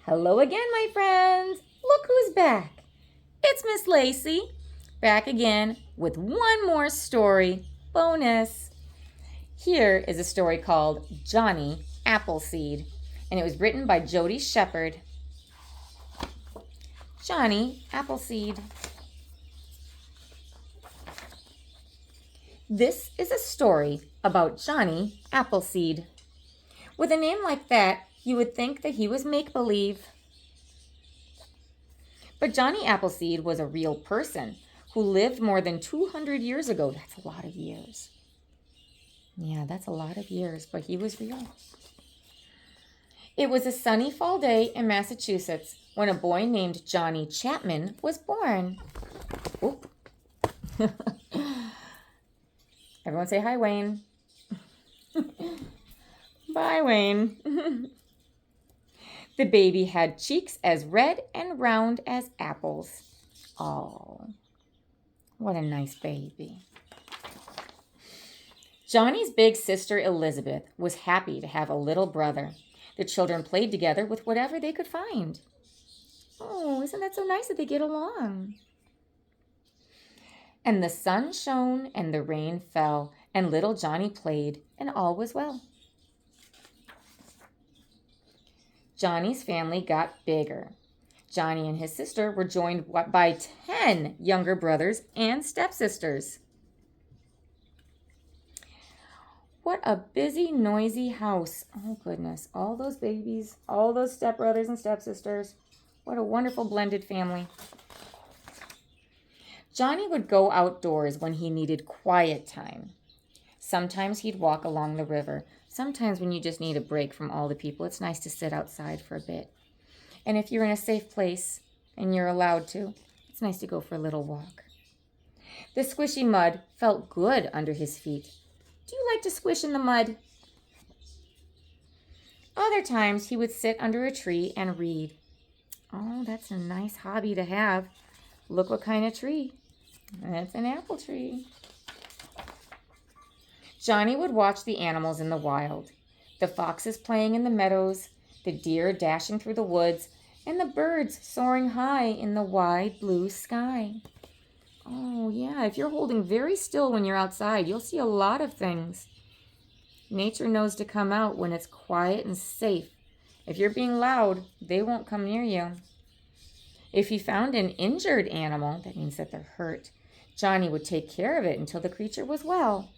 Hello again, my friends. Look who's back. It's Miss Lacey, back again with one more story bonus. Here is a story called Johnny Appleseed, and it was written by Jody Shepard. Johnny Appleseed. This is a story about Johnny Appleseed. With a name like that, you would think that he was make-believe. But Johnny Appleseed was a real person who lived more than 200 years ago. That's a lot of years. Yeah, that's a lot of years, but he was real. It was a sunny fall day in Massachusetts when a boy named Johnny Chapman was born. Oop. Everyone say hi, Wayne. Bye, Wayne. The baby had cheeks as red and round as apples. Oh, what a nice baby. Johnny's big sister Elizabeth was happy to have a little brother. The children played together with whatever they could find. Oh, isn't that so nice that they get along? And the sun shone and the rain fell, and little Johnny played, and all was well. Johnny's family got bigger. Johnny and his sister were joined by 10 younger brothers and stepsisters. What a busy, noisy house. Oh, goodness. All those babies, all those stepbrothers and stepsisters. What a wonderful blended family. Johnny would go outdoors when he needed quiet time. Sometimes he'd walk along the river. Sometimes when you just need a break from all the people, it's nice to sit outside for a bit. And if you're in a safe place and you're allowed to, it's nice to go for a little walk. The squishy mud felt good under his feet. Do you like to squish in the mud? Other times he would sit under a tree and read. Oh, that's a nice hobby to have. Look what kind of tree. It's an apple tree. Johnny would watch the animals in the wild, the foxes playing in the meadows, the deer dashing through the woods, and the birds soaring high in the wide blue sky. Oh, yeah, if you're holding very still when you're outside, you'll see a lot of things. Nature knows to come out when it's quiet and safe. If you're being loud, they won't come near you. If he found an injured animal, that means that they're hurt, Johnny would take care of it until the creature was well.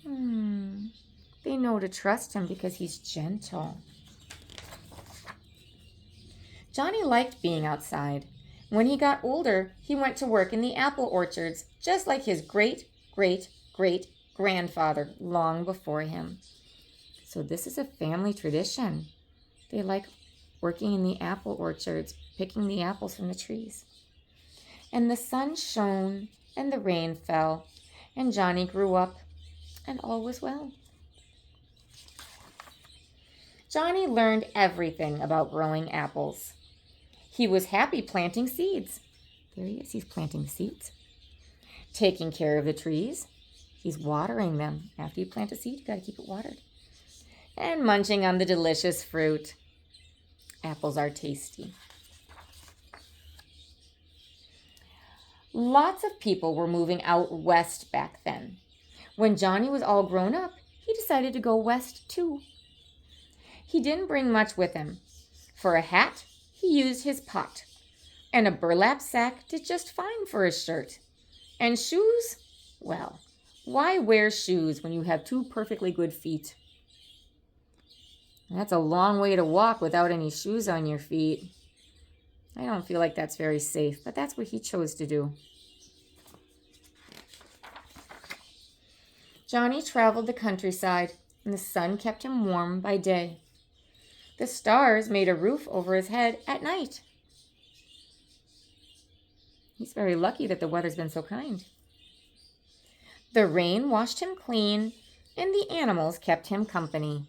They know to trust him because he's gentle. Johnny liked being outside. When he got older, he went to work in the apple orchards, just like his great-great-great-grandfather long before him. So this is a family tradition. They like working in the apple orchards, picking the apples from the trees. And the sun shone and the rain fell, and Johnny grew up, and all was well. Johnny learned everything about growing apples. He was happy planting seeds. There he is, he's planting seeds. Taking care of the trees. He's watering them. After you plant a seed, you got to keep it watered. And munching on the delicious fruit. Apples are tasty. Lots of people were moving out west back then. When Johnny was all grown up, he decided to go west too. He didn't bring much with him. For a hat, he used his pot, and a burlap sack did just fine for a shirt. And shoes? Well, why wear shoes when you have two perfectly good feet? That's a long way to walk without any shoes on your feet. I don't feel like that's very safe, but that's what he chose to do. Johnny traveled the countryside, and the sun kept him warm by day. The stars made a roof over his head at night. He's very lucky that the weather's been so kind. The rain washed him clean, and the animals kept him company.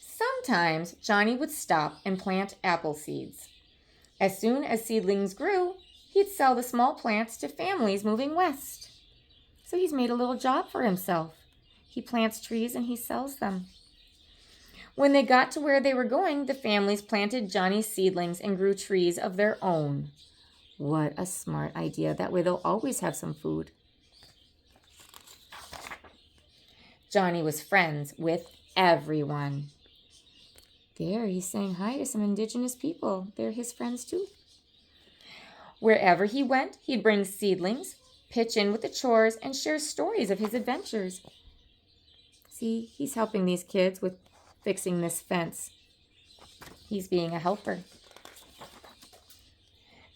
Sometimes Johnny would stop and plant apple seeds. As soon as seedlings grew, he'd sell the small plants to families moving west. So he's made a little job for himself. He plants trees and he sells them. When they got to where they were going, the families planted Johnny's seedlings and grew trees of their own. What a smart idea. That way they'll always have some food. Johnny was friends with everyone. There, he's saying hi to some indigenous people. They're his friends too. Wherever he went, he'd bring seedlings, pitch in with the chores, and share stories of his adventures. See, he's helping these kids with fixing this fence. He's being a helper.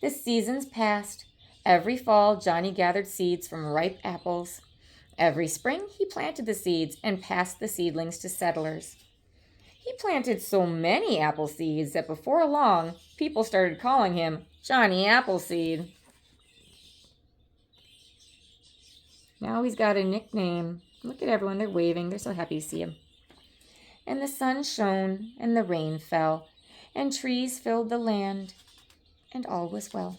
The seasons passed. Every fall, Johnny gathered seeds from ripe apples. Every spring, he planted the seeds and passed the seedlings to settlers. He planted so many apple seeds that before long, people started calling him Johnny Appleseed. Now he's got a nickname. Look at everyone, they're waving. They're so happy to see him. And the sun shone, and the rain fell, and trees filled the land, and all was well.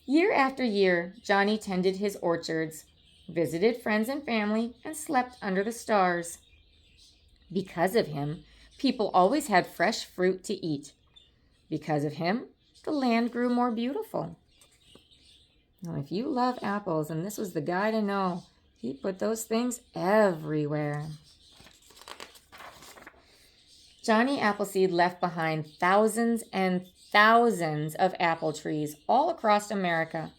Year after year, Johnny tended his orchards, visited friends and family, and slept under the stars. Because of him, people always had fresh fruit to eat. Because of him, the land grew more beautiful. Now, if you love apples, and this was the guy to know, he put those things everywhere. Johnny Appleseed left behind thousands and thousands of apple trees all across America.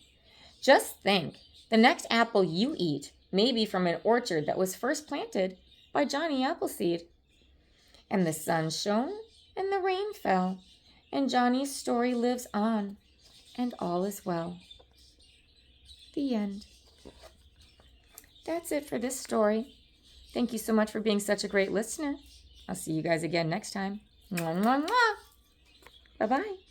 Just think, the next apple you eat may be from an orchard that was first planted by Johnny Appleseed. And the sun shone and the rain fell, and Johnny's story lives on, and all is well. The end. That's it for this story. Thank you so much for being such a great listener. I'll see you guys again next time. Mwah, mwah, mwah. Bye-bye.